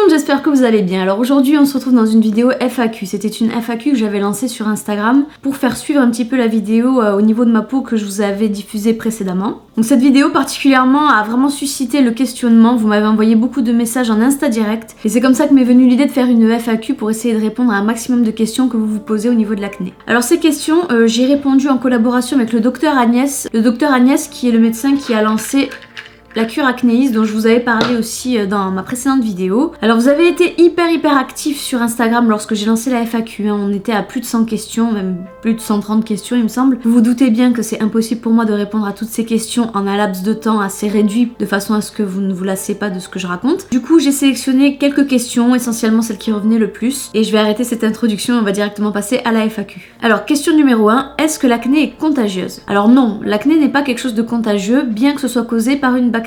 monde, j'espère que vous allez bien. Alors aujourd'hui on se retrouve dans une vidéo FAQ. C'était une FAQ que j'avais lancée sur Instagram pour faire suivre un petit peu la vidéo au niveau de ma peau que je vous avais diffusée précédemment. Donc cette vidéo particulièrement a vraiment suscité le questionnement. Vous m'avez envoyé beaucoup de messages en Insta direct et c'est comme ça que m'est venue l'idée de faire une FAQ pour essayer de répondre à un maximum de questions que vous vous posez au niveau de l'acné. Alors ces questions, j'ai répondu en collaboration avec le docteur Agnès. Le docteur Agnès qui est le médecin qui a lancé la cure acnéiste dont je vous avais parlé aussi dans ma précédente vidéo. Alors vous avez été hyper actifs sur Instagram lorsque j'ai lancé la FAQ, hein. On était à plus de 100 questions, même plus de 130 questions il me semble. Vous vous doutez bien que c'est impossible pour moi de répondre à toutes ces questions en un laps de temps assez réduit de façon à ce que vous ne vous lassez pas de ce que je raconte. Du coup j'ai sélectionné quelques questions, essentiellement celles qui revenaient le plus, et je vais arrêter cette introduction et on va directement passer à la FAQ. Alors question numéro 1, est-ce que l'acné est contagieuse? Alors non, l'acné n'est pas quelque chose de contagieux, bien que ce soit causé par une bactérie.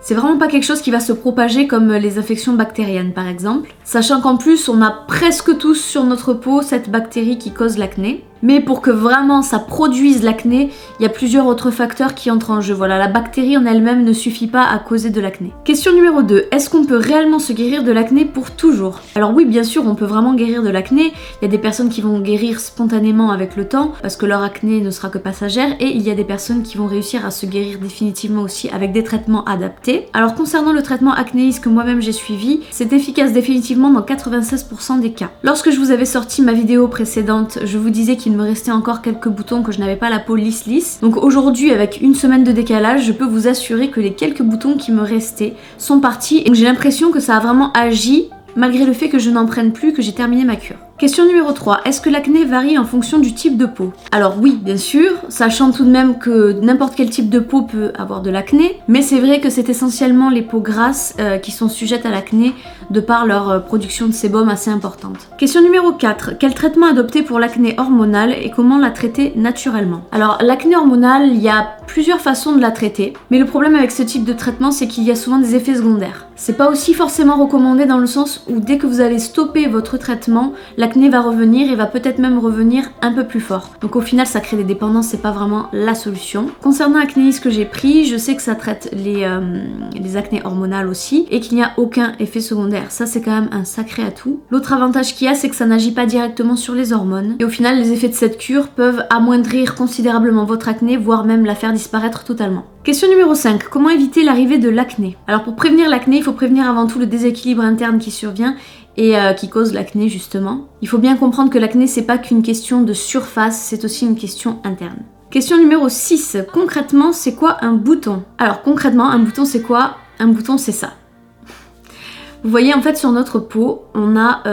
C'est vraiment pas quelque chose qui va se propager comme les infections bactériennes par exemple, sachant qu'en plus on a presque tous sur notre peau cette bactérie qui cause l'acné. Mais pour que vraiment ça produise l'acné, il y a plusieurs autres facteurs qui entrent en jeu. Voilà, la bactérie en elle-même ne suffit pas à causer de l'acné. Question numéro 2, est-ce qu'on peut réellement se guérir de l'acné pour toujours? Alors oui, bien sûr, on peut vraiment guérir de l'acné. Il y a des personnes qui vont guérir spontanément avec le temps, parce que leur acné ne sera que passagère, et il y a des personnes qui vont réussir à se guérir définitivement aussi avec des traitements adaptés. Alors concernant le traitement acnéiste que moi-même j'ai suivi, c'est efficace définitivement dans 96% des cas. Lorsque je vous avais sorti ma vidéo précédente, je vous disais qu'il me restait encore quelques boutons, que je n'avais pas la peau lisse. Donc aujourd'hui, avec une semaine de décalage, je peux vous assurer que les quelques boutons qui me restaient sont partis. Et j'ai l'impression que ça a vraiment agi, malgré le fait que je n'en prenne plus, que j'ai terminé ma cure. Question numéro 3, est-ce que l'acné varie en fonction du type de peau? Alors oui, bien sûr, sachant tout de même que n'importe quel type de peau peut avoir de l'acné, mais c'est vrai que c'est essentiellement les peaux grasses qui sont sujettes à l'acné de par leur production de sébum assez importante. Question numéro 4, quel traitement adopter pour l'acné hormonale et comment la traiter naturellement? Alors l'acné hormonale, il y a plusieurs façons de la traiter, mais le problème avec ce type de traitement, c'est qu'il y a souvent des effets secondaires. C'est pas aussi forcément recommandé dans le sens où dès que vous allez stopper votre traitement, l'acné va revenir et va peut-être même revenir un peu plus fort. Donc au final ça crée des dépendances, c'est pas vraiment la solution. Concernant l'acnéiste que j'ai pris, je sais que ça traite les acnés hormonales aussi et qu'il n'y a aucun effet secondaire. Ça c'est quand même un sacré atout. L'autre avantage qu'il y a, c'est que ça n'agit pas directement sur les hormones. Et au final les effets de cette cure peuvent amoindrir considérablement votre acné, voire même la faire disparaître totalement. Question numéro 5, comment éviter l'arrivée de l'acné? Alors pour prévenir l'acné, il faut prévenir avant tout le déséquilibre interne qui survient et qui cause l'acné justement. Il faut bien comprendre que l'acné c'est pas qu'une question de surface, c'est aussi une question interne. Question numéro 6, concrètement c'est quoi un bouton? Alors concrètement un bouton c'est quoi? Un bouton c'est ça. Vous voyez en fait sur notre peau, on a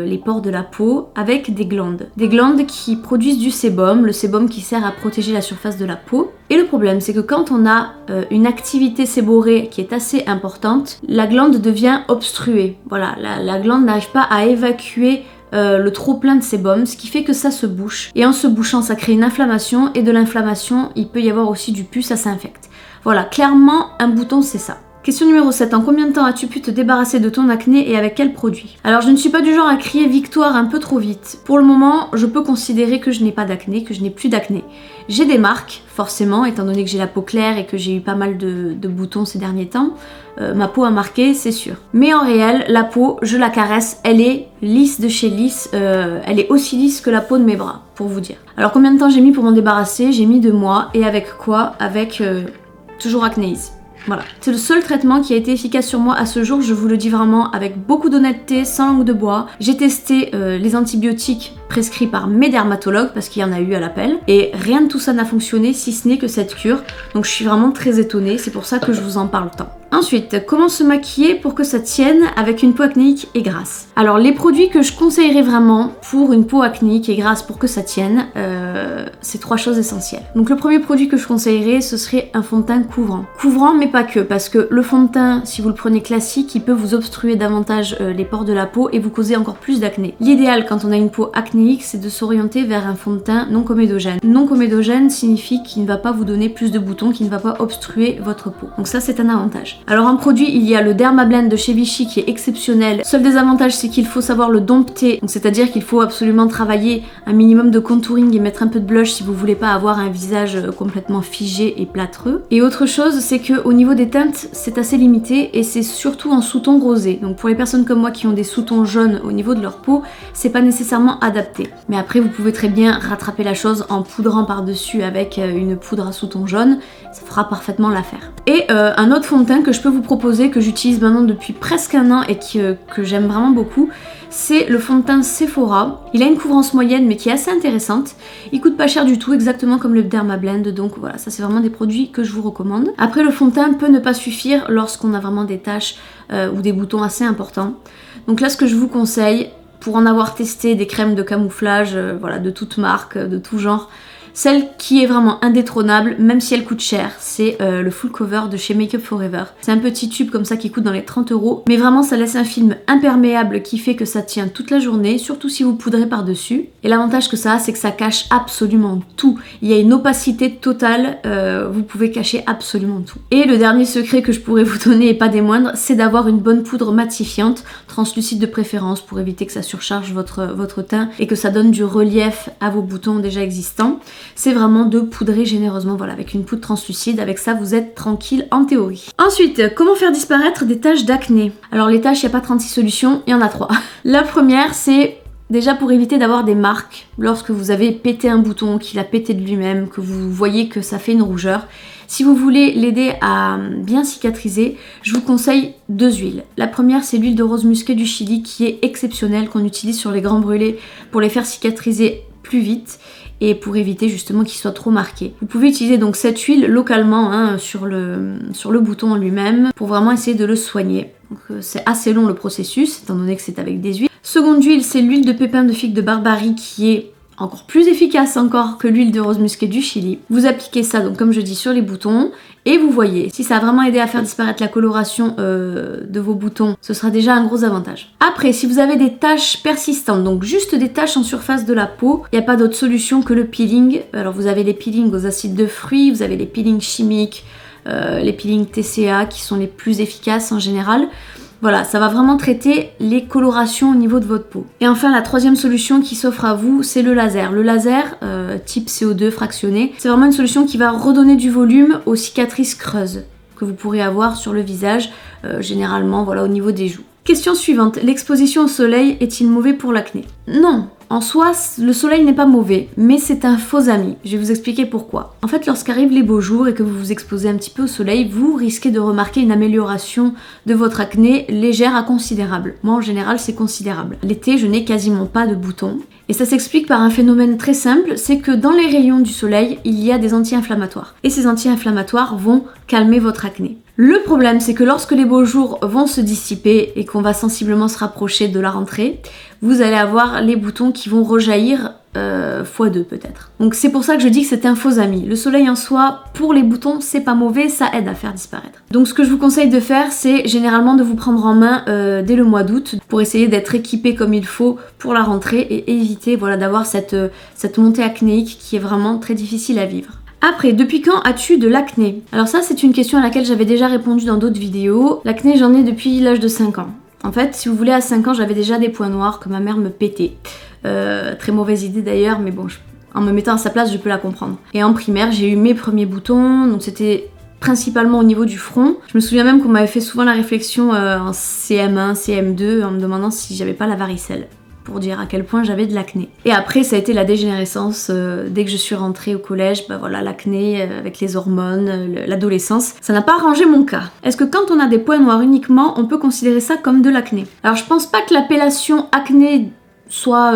les pores de la peau avec des glandes. Des glandes qui produisent du sébum, le sébum qui sert à protéger la surface de la peau. Et le problème c'est que quand on a une activité séborrhée qui est assez importante, la glande devient obstruée. Voilà, la glande n'arrive pas à évacuer le trop plein de sébum, ce qui fait que ça se bouche. Et en se bouchant, ça crée une inflammation et de l'inflammation, il peut y avoir aussi du pus, ça s'infecte. Voilà, clairement un bouton c'est ça. Question numéro 7, en combien de temps as-tu pu te débarrasser de ton acné et avec quel produit? Alors je ne suis pas du genre à crier victoire un peu trop vite. Pour le moment, je peux considérer que je n'ai pas d'acné, que je n'ai plus d'acné. J'ai des marques, forcément, étant donné que j'ai la peau claire et que j'ai eu pas mal de boutons ces derniers temps. Ma peau a marqué, c'est sûr. Mais en réel, la peau, je la caresse, elle est lisse de chez lisse, elle est aussi lisse que la peau de mes bras, pour vous dire. Alors combien de temps j'ai mis pour m'en débarrasser? J'ai mis 2 mois, et avec quoi? Avec toujours acnéise. Voilà, c'est le seul traitement qui a été efficace sur moi à ce jour, je vous le dis vraiment avec beaucoup d'honnêteté, sans langue de bois. J'ai testé les antibiotiques prescrits par mes dermatologues, parce qu'il y en a eu à l'appel, et rien de tout ça n'a fonctionné si ce n'est que cette cure, donc je suis vraiment très étonnée, c'est pour ça que je vous en parle tant. Ensuite, comment se maquiller pour que ça tienne avec une peau acnéique et grasse? Alors les produits que je conseillerais vraiment pour une peau acnéique et grasse pour que ça tienne, c'est 3 choses essentielles. Donc le premier produit que je conseillerais, ce serait un fond de teint couvrant. Couvrant mais pas que, parce que le fond de teint, si vous le prenez classique, il peut vous obstruer davantage les pores de la peau et vous causer encore plus d'acné. L'idéal quand on a une peau acnéique, c'est de s'orienter vers un fond de teint non comédogène. Non comédogène signifie qu'il ne va pas vous donner plus de boutons, qu'il ne va pas obstruer votre peau. Donc ça c'est un avantage. Alors en produit, il y a le Dermablend de chez Vichy qui est exceptionnel. Seul désavantage, c'est qu'il faut savoir le dompter, donc c'est-à-dire qu'il faut absolument travailler un minimum de contouring et mettre un peu de blush si vous voulez pas avoir un visage complètement figé et plâtreux. Et autre chose, c'est que au niveau des teintes, c'est assez limité et c'est surtout en sous-ton rosé. Donc pour les personnes comme moi qui ont des sous-tons jaunes au niveau de leur peau, c'est pas nécessairement adapté. Mais après, vous pouvez très bien rattraper la chose en poudrant par-dessus avec une poudre à sous-ton jaune, ça fera parfaitement l'affaire. Et un autre fond de teint que je peux vous proposer, que j'utilise maintenant depuis presque un an et que j'aime vraiment beaucoup, c'est le fond de teint Sephora. Il a une couvrance moyenne mais qui est assez intéressante. Il coûte pas cher du tout, exactement comme le Dermablend, donc voilà, ça c'est vraiment des produits que je vous recommande. Après, le fond de teint peut ne pas suffire lorsqu'on a vraiment des taches ou des boutons assez importants. Donc là, ce que je vous conseille, pour en avoir testé des crèmes de camouflage, voilà, de toute marque, de tout genre, celle qui est vraiment indétrônable, même si elle coûte cher, c'est le Full Cover de chez Make Up For Ever. C'est un petit tube comme ça qui coûte dans les 30 €, mais vraiment ça laisse un film imperméable qui fait que ça tient toute la journée, surtout si vous poudrez par-dessus. Et l'avantage que ça a, c'est que ça cache absolument tout. Il y a une opacité totale, vous pouvez cacher absolument tout. Et le dernier secret que je pourrais vous donner, et pas des moindres, c'est d'avoir une bonne poudre matifiante, translucide de préférence, pour éviter que ça surcharge votre teint et que ça donne du relief à vos boutons déjà existants. C'est vraiment de poudrer généreusement, voilà, avec une poudre translucide. Avec ça, vous êtes tranquille en théorie. Ensuite, comment faire disparaître des taches d'acné? Alors les taches, il n'y a pas 36 solutions, il y en a 3. La première, c'est déjà pour éviter d'avoir des marques lorsque vous avez pété un bouton, qu'il a pété de lui-même, que vous voyez que ça fait une rougeur. Si vous voulez l'aider à bien cicatriser, je vous conseille 2 huiles. La première, c'est l'huile de rose musquée du Chili qui est exceptionnelle, qu'on utilise sur les grands brûlés pour les faire cicatriser plus vite et pour éviter justement qu'il soit trop marqué. Vous pouvez utiliser donc cette huile localement sur le bouton en lui-même pour vraiment essayer de le soigner. C'est assez long le processus étant donné que c'est avec des huiles. Seconde huile, c'est l'huile de pépins de figue de Barbarie qui est encore plus efficace encore que l'huile de rose musquée du Chili. Vous appliquez ça donc comme je dis sur les boutons et vous voyez si ça a vraiment aidé à faire disparaître la coloration de vos boutons, ce sera déjà un gros avantage. Après, si vous avez des taches persistantes, donc juste des taches en surface de la peau, il n'y a pas d'autre solution que le peeling. Alors vous avez les peelings aux acides de fruits, vous avez les peelings chimiques, les peelings TCA qui sont les plus efficaces en général. Voilà, ça va vraiment traiter les colorations au niveau de votre peau. Et enfin, la troisième solution qui s'offre à vous, c'est le laser. Le laser, type CO2 fractionné, c'est vraiment une solution qui va redonner du volume aux cicatrices creuses que vous pourrez avoir sur le visage, généralement voilà, au niveau des joues. Question suivante, l'exposition au soleil est-il mauvais pour l'acné? Non, en soi, le soleil n'est pas mauvais, mais c'est un faux ami. Je vais vous expliquer pourquoi. En fait, lorsqu'arrivent les beaux jours et que vous vous exposez un petit peu au soleil, vous risquez de remarquer une amélioration de votre acné légère à considérable. Moi, en général, c'est considérable. L'été, je n'ai quasiment pas de boutons. Et ça s'explique par un phénomène très simple, c'est que dans les rayons du soleil, il y a des anti-inflammatoires. Et ces anti-inflammatoires vont calmer votre acné. Le problème, c'est que lorsque les beaux jours vont se dissiper et qu'on va sensiblement se rapprocher de la rentrée, vous allez avoir les boutons qui vont rejaillir x2 peut-être. Donc c'est pour ça que je dis que c'est un faux ami. Le soleil en soi, pour les boutons, c'est pas mauvais, ça aide à faire disparaître. Donc ce que je vous conseille de faire, c'est généralement de vous prendre en main dès le mois d'août pour essayer d'être équipé comme il faut pour la rentrée et éviter voilà, d'avoir cette montée acnéique qui est vraiment très difficile à vivre. Après, depuis quand as-tu de l'acné? Alors ça, c'est une question à laquelle j'avais déjà répondu dans d'autres vidéos. L'acné, j'en ai depuis l'âge de 5 ans. En fait, si vous voulez, à 5 ans, j'avais déjà des points noirs que ma mère me pétait. Très mauvaise idée d'ailleurs, mais bon, en me mettant à sa place, je peux la comprendre. Et en primaire, j'ai eu mes premiers boutons, donc c'était principalement au niveau du front. Je me souviens même qu'on m'avait fait souvent la réflexion en CM1, CM2, en me demandant si j'avais pas la varicelle, pour dire à quel point j'avais de l'acné. Et après, ça a été la dégénérescence. Dès que je suis rentrée au collège, bah voilà, l'acné avec les hormones, l'adolescence, ça n'a pas arrangé mon cas. Est-ce que quand on a des points noirs uniquement, on peut considérer ça comme de l'acné? Alors je pense pas que l'appellation acné soit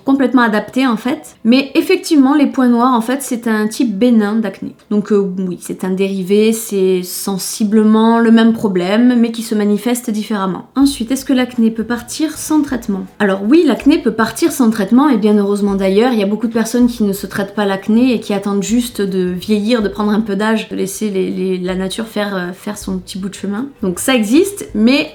complètement adapté en fait, mais effectivement les points noirs en fait c'est un type bénin d'acné. Donc oui, c'est un dérivé, c'est sensiblement le même problème mais qui se manifeste différemment. Ensuite, est-ce que l'acné peut partir sans traitement? Alors oui, l'acné peut partir sans traitement et bien heureusement d'ailleurs, il y a beaucoup de personnes qui ne se traitent pas l'acné et qui attendent juste de vieillir, de prendre un peu d'âge, de laisser la nature faire son petit bout de chemin. Donc ça existe, mais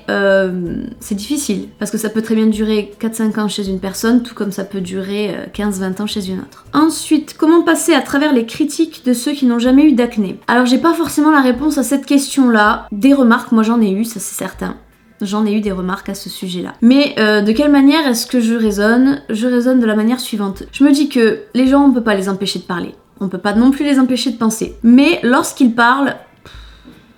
c'est difficile parce que ça peut très bien durer 4-5 5 ans chez une personne, tout comme ça peut durer 15-20 ans chez une autre. Ensuite, comment passer à travers les critiques de ceux qui n'ont jamais eu d'acné? Alors j'ai pas forcément la réponse à cette question-là. Des remarques, moi j'en ai eu, ça c'est certain. J'en ai eu des remarques à ce sujet-là. Mais de quelle manière est-ce que je raisonne? Je raisonne de la manière suivante. Je me dis que les gens, on peut pas les empêcher de parler. On peut pas non plus les empêcher de penser. Mais lorsqu'ils parlent,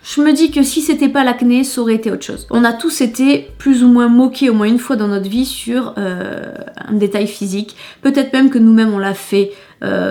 je me dis que si c'était pas l'acné, ça aurait été autre chose. On a tous été plus ou moins moqués au moins une fois dans notre vie sur un détail physique. Peut-être même que nous-mêmes on l'a fait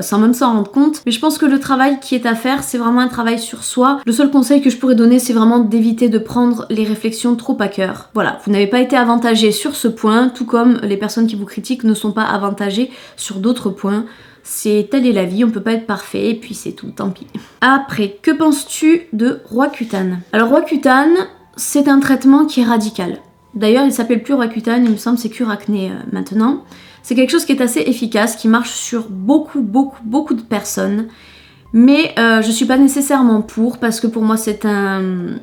sans même s'en rendre compte. Mais je pense que le travail qui est à faire, c'est vraiment un travail sur soi. Le seul conseil que je pourrais donner, c'est vraiment d'éviter de prendre les réflexions trop à cœur. Voilà, vous n'avez pas été avantagé sur ce point, tout comme les personnes qui vous critiquent ne sont pas avantagées sur d'autres points. C'est telle est la vie, on peut pas être parfait, et puis c'est tout, tant pis. Après, que penses-tu de Roaccutane? Alors Roaccutane, c'est un traitement qui est radical. D'ailleurs, il s'appelle plus Roaccutane, il me semble, c'est Curacné maintenant. C'est quelque chose qui est assez efficace, qui marche sur beaucoup de personnes. Mais je suis pas nécessairement pour, parce que pour moi c'est un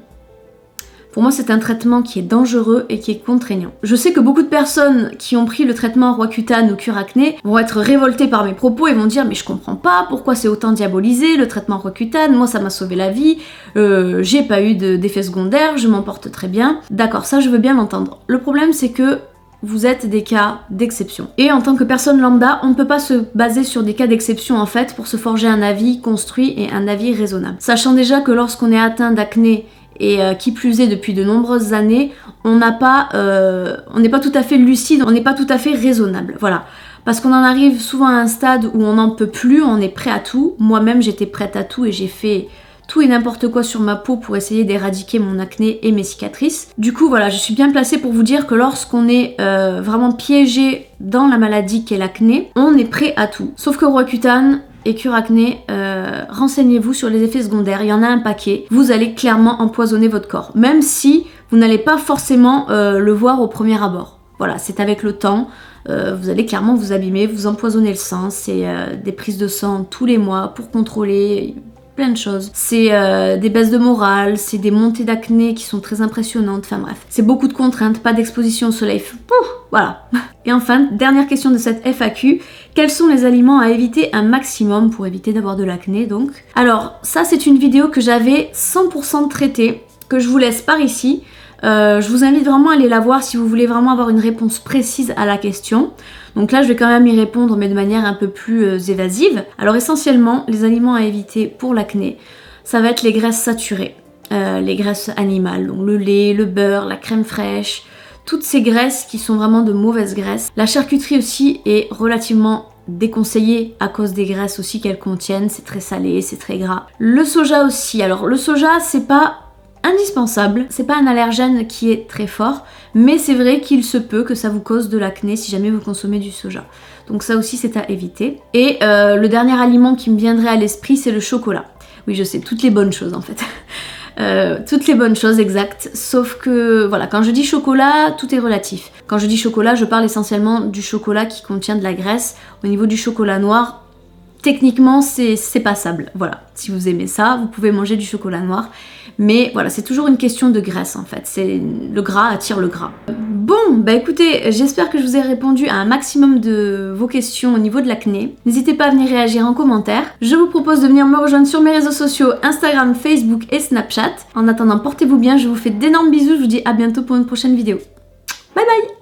traitement qui est dangereux et qui est contraignant. Je sais que beaucoup de personnes qui ont pris le traitement Roaccutane ou Curacné vont être révoltées par mes propos et vont dire mais je comprends pas pourquoi c'est autant diabolisé le traitement Roaccutane, moi ça m'a sauvé la vie, j'ai pas eu d'effets secondaires, je m'en porte très bien. D'accord, ça je veux bien l'entendre. Le problème c'est que vous êtes des cas d'exception. Et en tant que personne lambda, on ne peut pas se baser sur des cas d'exception en fait pour se forger un avis construit et un avis raisonnable. Sachant déjà que lorsqu'on est atteint d'acné et qui plus est depuis de nombreuses années, on n'est pas tout à fait lucide, on n'est pas tout à fait raisonnable, voilà. Parce qu'on en arrive souvent à un stade où on n'en peut plus, on est prêt à tout. Moi-même j'étais prête à tout et j'ai fait tout et n'importe quoi sur ma peau pour essayer d'éradiquer mon acné et mes cicatrices. Du coup voilà, je suis bien placée pour vous dire que lorsqu'on est vraiment piégé dans la maladie qu'est l'acné, on est prêt à tout. Sauf que Roaccutane et Curacné, renseignez-vous sur les effets secondaires, il y en a un paquet. Vous allez clairement empoisonner votre corps, même si vous n'allez pas forcément le voir au premier abord. Voilà, c'est avec le temps, vous allez clairement vous abîmer, vous empoisonner le sang, c'est des prises de sang tous les mois pour contrôler plein de choses. C'est des baisses de morale, c'est des montées d'acné qui sont très impressionnantes, enfin bref. C'est beaucoup de contraintes, pas d'exposition au soleil, voilà. Et enfin, dernière question de cette FAQ, quels sont les aliments à éviter un maximum pour éviter d'avoir de l'acné donc? Alors, ça c'est une vidéo que j'avais 100% traitée, que je vous laisse par ici. Je vous invite vraiment à aller la voir si vous voulez vraiment avoir une réponse précise à la question. Donc là je vais quand même y répondre mais de manière un peu plus évasive. Alors essentiellement les aliments à éviter pour l'acné, ça va être les graisses saturées, les graisses animales, donc le lait, le beurre, la crème fraîche, toutes ces graisses qui sont vraiment de mauvaises graisses. La charcuterie aussi est relativement déconseillée à cause des graisses aussi qu'elles contiennent, c'est très salé, c'est très gras. Le soja aussi, alors le soja c'est pas indispensable, c'est pas un allergène qui est très fort, mais c'est vrai qu'il se peut que ça vous cause de l'acné si jamais vous consommez du soja. Donc ça aussi c'est à éviter. Et le dernier aliment qui me viendrait à l'esprit c'est le chocolat. Oui je sais, toutes les bonnes choses en fait. Toutes les bonnes choses, exact. Sauf que voilà, quand je dis chocolat, tout est relatif. Quand je dis chocolat, je parle essentiellement du chocolat qui contient de la graisse. Au niveau du chocolat noir, techniquement c'est passable. Voilà, si vous aimez ça, vous pouvez manger du chocolat noir. Mais voilà, c'est toujours une question de graisse en fait. C'est le gras attire le gras. Bon, bah écoutez, j'espère que je vous ai répondu à un maximum de vos questions au niveau de l'acné. N'hésitez pas à venir réagir en commentaire. Je vous propose de venir me rejoindre sur mes réseaux sociaux Instagram, Facebook et Snapchat. En attendant, portez-vous bien, je vous fais d'énormes bisous, je vous dis à bientôt pour une prochaine vidéo. Bye bye!